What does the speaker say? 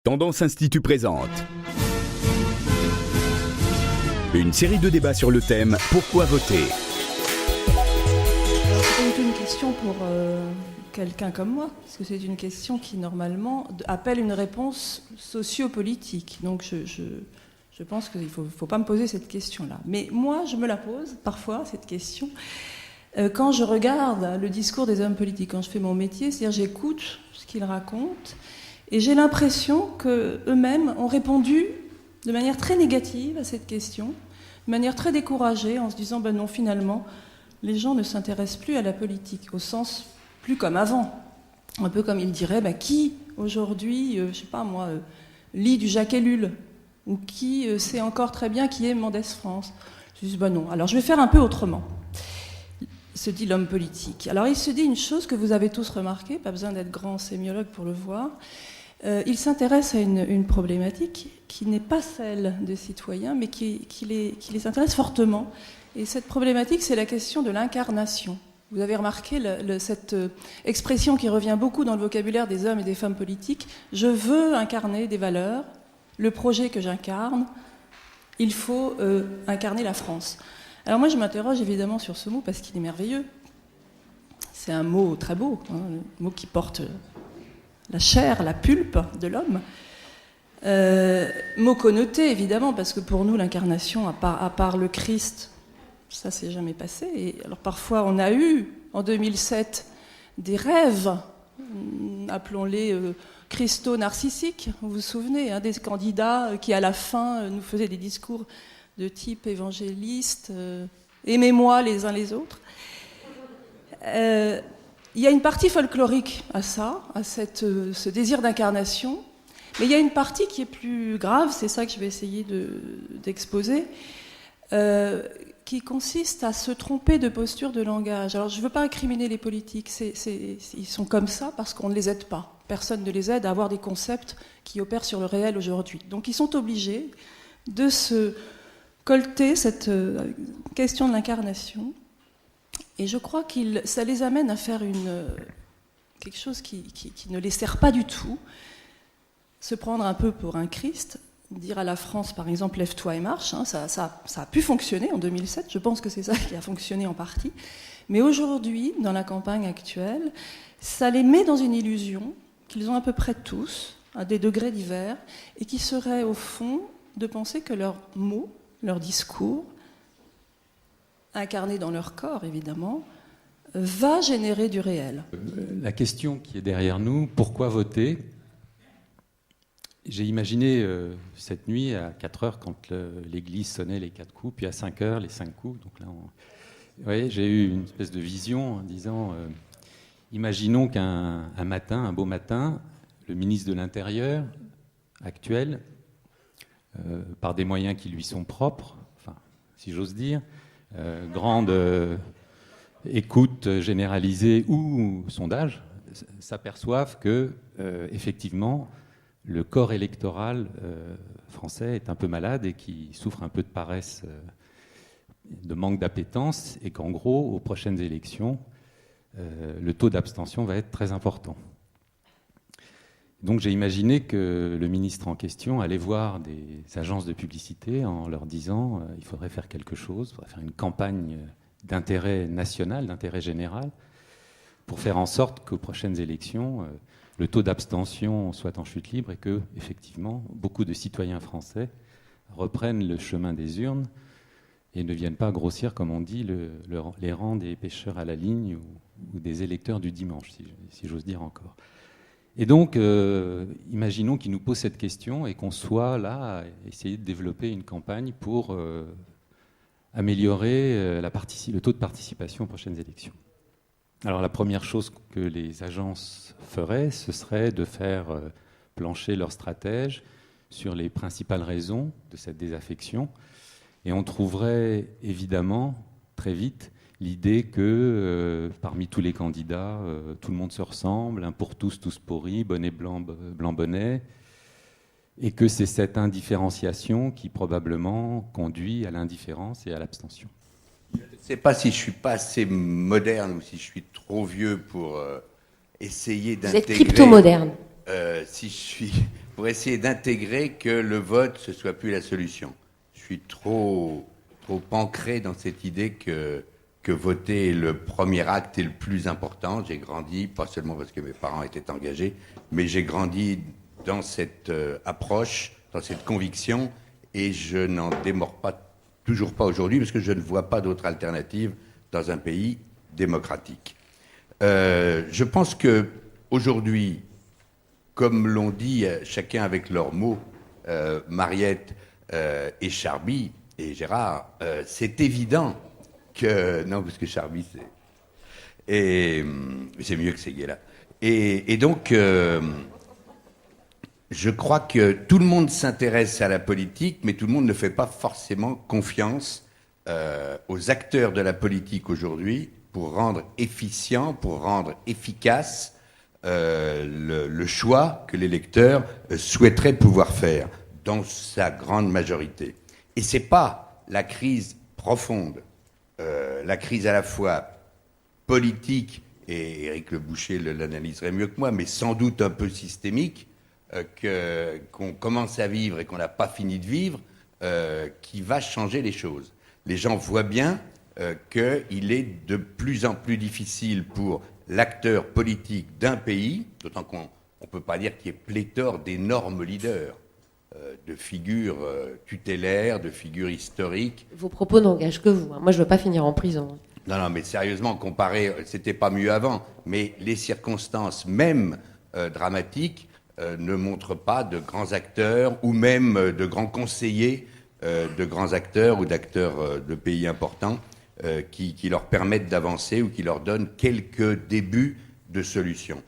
Tendance Institut présente une série de débats sur le thème « Pourquoi voter ?» C'est une question pour quelqu'un comme moi, parce que c'est une question qui, normalement, appelle une réponse sociopolitique. Donc, je pense qu'il ne faut pas me poser cette question-là. Mais moi, je me la pose, parfois, cette question, quand je regarde le discours des hommes politiques, quand je fais mon métier, c'est-à-dire j'écoute ce qu'ils racontent, et j'ai l'impression qu'eux-mêmes ont répondu de manière très négative à cette question, de manière très découragée, en se disant « ben non, finalement, les gens ne s'intéressent plus à la politique, au sens plus comme avant. » Un peu comme ils diraient « qui, aujourd'hui, je sais pas moi, lit du Jacques Ellul ?» ou qui sait encore très bien qui est Mendès France. Je dis « ben non, alors je vais faire un peu autrement », se dit l'homme politique. Alors il se dit une chose que vous avez tous remarqué, pas besoin d'être grand sémiologue pour le voir. Il s'intéresse à une problématique qui n'est pas celle des citoyens, mais qui les intéresse fortement. Et cette problématique, c'est la question de l'incarnation. Vous avez remarqué cette expression qui revient beaucoup dans le vocabulaire des hommes et des femmes politiques. Je veux incarner des valeurs, le projet que j'incarne, il faut incarner la France. Alors moi, je m'interroge évidemment sur ce mot parce qu'il est merveilleux. C'est un mot très beau, le mot qui porte la chair, la pulpe de l'homme. Mot connoté, évidemment, parce que pour nous, l'incarnation, à part le Christ, ça s'est jamais passé. Et alors parfois, on a eu, en 2007, des rêves, appelons-les christo-narcissiques. Vous vous souvenez, des candidats qui, à la fin, nous faisaient des discours de type évangéliste, aimez-moi les uns les autres. Il y a une partie folklorique à ça, à ce désir d'incarnation, mais il y a une partie qui est plus grave, c'est ça que je vais essayer d'exposer, qui consiste à se tromper de posture de langage. Alors je ne veux pas incriminer les politiques, ils sont comme ça parce qu'on ne les aide pas. Personne ne les aide à avoir des concepts qui opèrent sur le réel aujourd'hui. Donc ils sont obligés de se colter cette question de l'incarnation. Et je crois que ça les amène à faire quelque chose qui ne les sert pas du tout, se prendre un peu pour un Christ, dire à la France, par exemple, lève-toi et marche. Ça a pu fonctionner en 2007, je pense que c'est ça qui a fonctionné en partie. Mais aujourd'hui, dans la campagne actuelle, ça les met dans une illusion qu'ils ont à peu près tous, à des degrés divers, et qui serait au fond de penser que leurs mots, leurs discours, incarné dans leur corps, évidemment, va générer du réel. La question qui est derrière nous, pourquoi voter ? J'ai imaginé cette nuit à 4 heures, quand l'église sonnait les 4 coups, puis à 5 heures, les 5 coups. Donc là, vous voyez, j'ai eu une espèce de vision en disant, imaginons qu'un matin, un beau matin, le ministre de l'Intérieur actuel, par des moyens qui lui sont propres, enfin, si j'ose dire, grande écoute généralisée ou sondage, s'aperçoivent que, effectivement, le corps électoral français est un peu malade et qui souffre un peu de paresse, de manque d'appétence, et qu'en gros, aux prochaines élections, le taux d'abstention va être très important. Donc j'ai imaginé que le ministre en question allait voir des agences de publicité en leur disant il faudrait faire quelque chose, il faudrait faire une campagne d'intérêt national, d'intérêt général, pour faire en sorte qu'aux prochaines élections, le taux d'abstention soit en chute libre et que, effectivement, beaucoup de citoyens français reprennent le chemin des urnes et ne viennent pas grossir, comme on dit, les rangs des pêcheurs à la ligne ou des électeurs du dimanche, si j'ose dire encore. Et donc, imaginons qu'il nous pose cette question et qu'on soit là à essayer de développer une campagne pour améliorer le taux de participation aux prochaines élections. Alors, la première chose que les agences feraient, ce serait de faire plancher leurs stratèges sur les principales raisons de cette désaffection. Et on trouverait évidemment très vite l'idée que parmi tous les candidats, tout le monde se ressemble, un pour tous, tous pourris, bonnet blanc, blanc bonnet, et que c'est cette indifférenciation qui probablement conduit à l'indifférence et à l'abstention. Je ne sais pas si je ne suis pas assez moderne ou si je suis trop vieux pour essayer d'intégrer... Vous êtes crypto-moderne. Si je suis pour essayer d'intégrer que le vote, ce soit plus la solution. Je suis trop ancré dans cette idée que voter est le premier acte et le plus important. J'ai grandi, pas seulement parce que mes parents étaient engagés, mais j'ai grandi dans cette approche, dans cette conviction, et je n'en démords toujours pas aujourd'hui, parce que je ne vois pas d'autre alternative dans un pays démocratique. Je pense que aujourd'hui, comme l'ont dit chacun avec leurs mots, Mariette et Charby et Gérard, c'est évident que... Non, parce que Charby, c'est mieux que ces gars-là. Et donc, je crois que tout le monde s'intéresse à la politique, mais tout le monde ne fait pas forcément confiance aux acteurs de la politique aujourd'hui pour rendre efficient, pour rendre efficace le choix que l'électeur souhaiterait pouvoir faire dans sa grande majorité. Et c'est pas la crise profonde, la crise à la fois politique, et Éric Le Boucher l'analyserait mieux que moi, mais sans doute un peu systémique, qu'on commence à vivre et qu'on n'a pas fini de vivre, qui va changer les choses. Les gens voient bien qu'il est de plus en plus difficile pour l'acteur politique d'un pays, d'autant qu'on ne peut pas dire qu'il y ait pléthore d'énormes leaders, de figures tutélaires, de figures historiques. Vos propos n'engagent que vous. Moi, je ne veux pas finir en prison. Non, mais sérieusement, comparé, c'était pas mieux avant, mais les circonstances, même dramatiques, ne montrent pas de grands acteurs ou même de grands conseillers de grands acteurs ou d'acteurs de pays importants qui leur permettent d'avancer ou qui leur donnent quelques débuts de solutions.